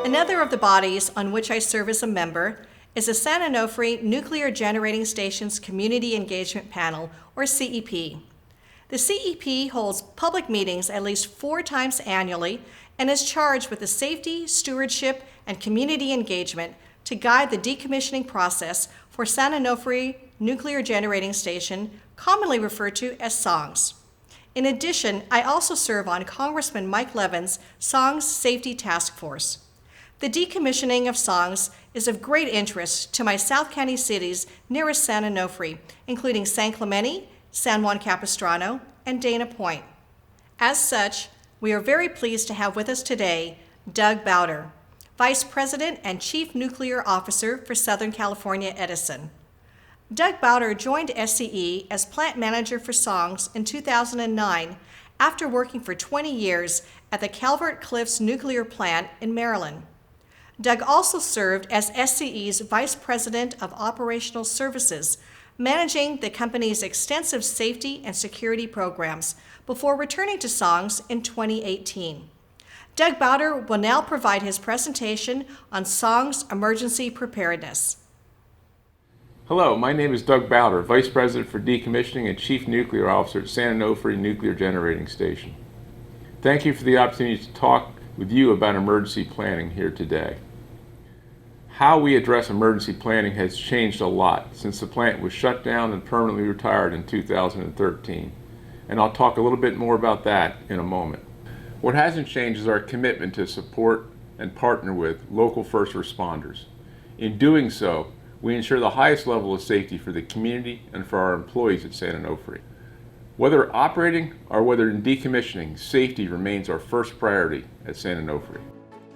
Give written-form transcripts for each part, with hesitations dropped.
Another of the bodies on which I serve as a member is the San Onofre Nuclear Generating Stations Community Engagement Panel, or CEP. The CEP holds public meetings at least 4 times annually and is charged with the safety, stewardship, and community engagement to guide the decommissioning process for San Onofre Nuclear Generating Station, commonly referred to as SONGS. In addition, I also serve on Congressman Mike Levin's SONGS Safety Task Force. The decommissioning of SONGS is of great interest to my South County cities nearest San Onofre, including San Clemente, San Juan Capistrano, and Dana Point. As such, we are very pleased to have with us today Doug Bauder, Vice President and Chief Nuclear Officer for Southern California Edison. Doug Bauder joined SCE as plant manager for SONGS in 2009 after working for 20 years at the Calvert Cliffs nuclear plant in Maryland. Doug also served as SCE's Vice President of Operational Services, managing the company's extensive safety and security programs before returning to SONGS in 2018. Doug Bauder will now provide his presentation on SONGS emergency preparedness. Hello, my name is Doug Bauder, Vice President for Decommissioning and Chief Nuclear Officer at San Onofre Nuclear Generating Station. Thank you for the opportunity to talk with you about emergency planning here today. How we address emergency planning has changed a lot since the plant was shut down and permanently retired in 2013, and I'll talk a little bit more about that in a moment. What hasn't changed is our commitment to support and partner with local first responders. In doing so, we ensure the highest level of safety for the community and for our employees at San Onofre. Whether operating or whether in decommissioning, safety remains our first priority at San Onofre.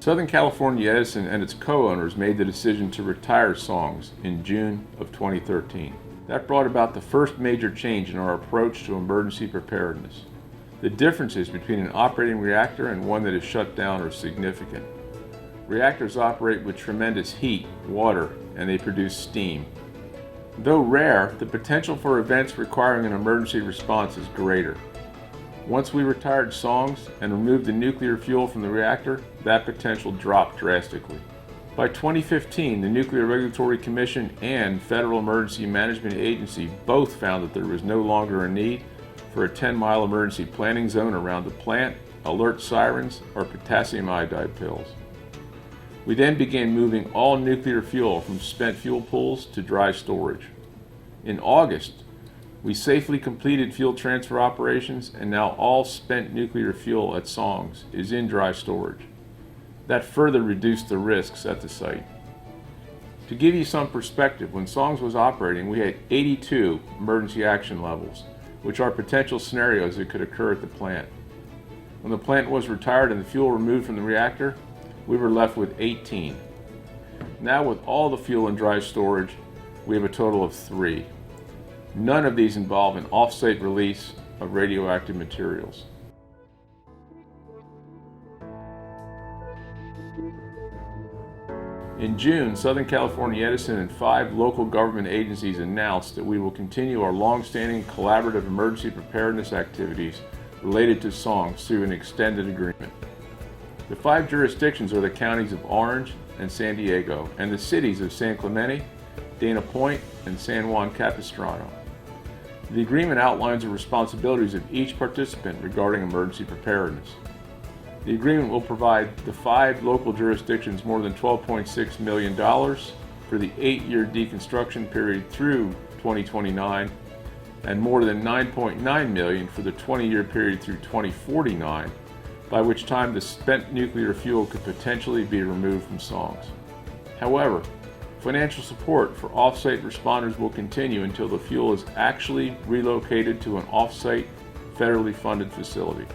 Southern California Edison and its co-owners made the decision to retire SONGS in June of 2013. That brought about the first major change in our approach to emergency preparedness. The differences between an operating reactor and one that is shut down are significant. Reactors operate with tremendous heat, water, and they produce steam. Though rare, the potential for events requiring an emergency response is greater. Once we retired SONGS and removed the nuclear fuel from the reactor, that potential dropped drastically. By 2015, the Nuclear Regulatory Commission and Federal Emergency Management Agency both found that there was no longer a need for a 10-mile emergency planning zone around the plant, alert sirens, or potassium iodide pills. We then began moving all nuclear fuel from spent fuel pools to dry storage. In August, we safely completed fuel transfer operations, and now all spent nuclear fuel at SONGS is in dry storage. That further reduced the risks at the site. To give you some perspective, when SONGS was operating, we had 82 emergency action levels, which are potential scenarios that could occur at the plant. When the plant was retired and the fuel removed from the reactor, we were left with 18. Now with all the fuel in dry storage, we have a total of 3. None of these involve an off-site release of radioactive materials. In June, Southern California Edison and 5 local government agencies announced that we will continue our long-standing collaborative emergency preparedness activities related to SONGS through an extended agreement. The 5 jurisdictions are the counties of Orange and San Diego, and the cities of San Clemente, Dana Point, and San Juan Capistrano. The agreement outlines the responsibilities of each participant regarding emergency preparedness. The agreement will provide the 5 local jurisdictions more than $12.6 million for the 8-year deconstruction period through 2029 and more than $9.9 million for the 20-year period through 2049, by which time the spent nuclear fuel could potentially be removed from SONGS. However, financial support for off-site responders will continue until the fuel is actually relocated to an off-site, federally funded facility.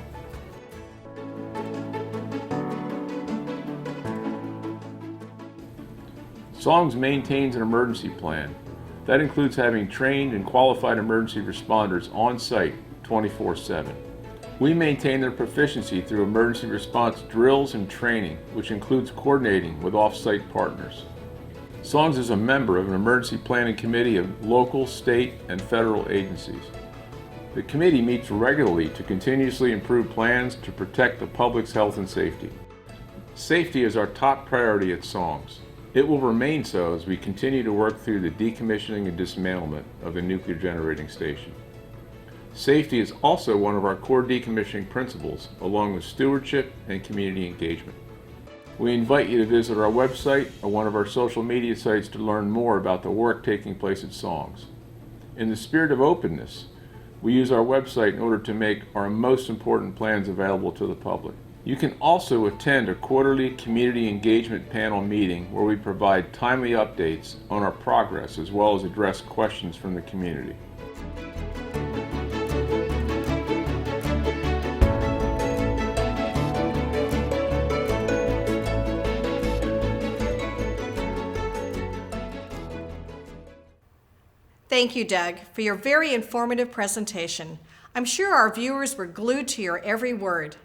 SONGS maintains an emergency plan. That includes having trained and qualified emergency responders on site 24/7. We maintain their proficiency through emergency response drills and training, which includes coordinating with off-site partners. SONGS is a member of an emergency planning committee of local, state, and federal agencies. The committee meets regularly to continuously improve plans to protect the public's health and safety. Safety is our top priority at SONGS. It will remain so as we continue to work through the decommissioning and dismantlement of the nuclear generating station. Safety is also one of our core decommissioning principles, along with stewardship and community engagement. We invite you to visit our website or one of our social media sites to learn more about the work taking place at SONGS. In the spirit of openness, we use our website in order to make our most important plans available to the public. You can also attend a quarterly community engagement panel meeting where we provide timely updates on our progress as well as address questions from the community. Thank you, Doug, for your very informative presentation. I'm sure our viewers were glued to your every word.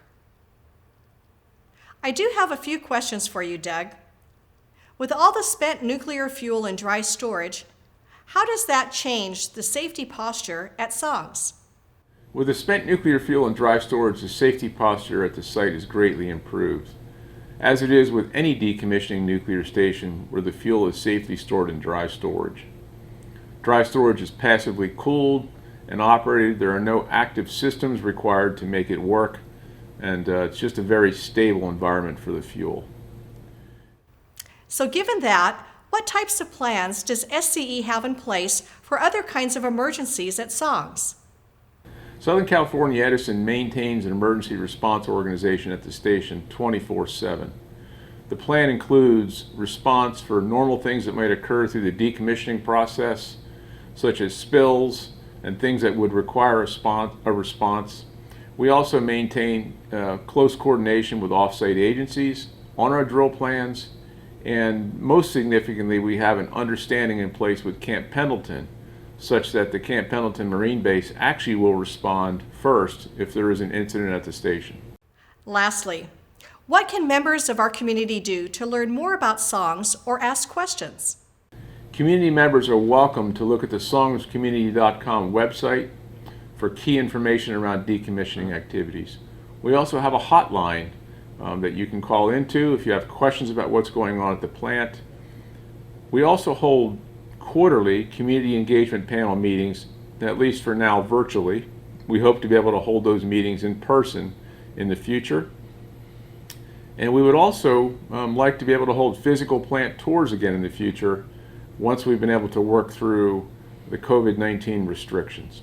I do have a few questions for you, Doug. With all the spent nuclear fuel in dry storage, how does that change the safety posture at SONGS? With the spent nuclear fuel in dry storage, the safety posture at the site is greatly improved, as it is with any decommissioning nuclear station where the fuel is safely stored in dry storage. Dry storage is passively cooled and operated. There are no active systems required to make it work, and it's just a very stable environment for the fuel. So given that, what types of plans does SCE have in place for other kinds of emergencies at SONGS? Southern California Edison maintains an emergency response organization at the station 24/7. The plan includes response for normal things that might occur through the decommissioning process, such as spills and things that would require a response. We also maintain close coordination with off-site agencies on our drill plans, and most significantly, we have an understanding in place with Camp Pendleton, such that the Camp Pendleton Marine Base actually will respond first if there is an incident at the station. Lastly, what can members of our community do to learn more about SONGS or ask questions? Community members are welcome to look at the songscommunity.com website for key information around decommissioning activities. We also have a hotline that you can call into if you have questions about what's going on at the plant. We also hold quarterly community engagement panel meetings, at least for now virtually. We hope to be able to hold those meetings in person in the future. And we would also like to be able to hold physical plant tours again in the future once we've been able to work through the COVID-19 restrictions.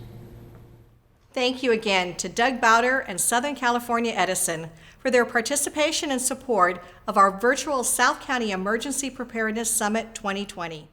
Thank you again to Doug Bauder and Southern California Edison for their participation and support of our virtual South County Emergency Preparedness Summit 2020.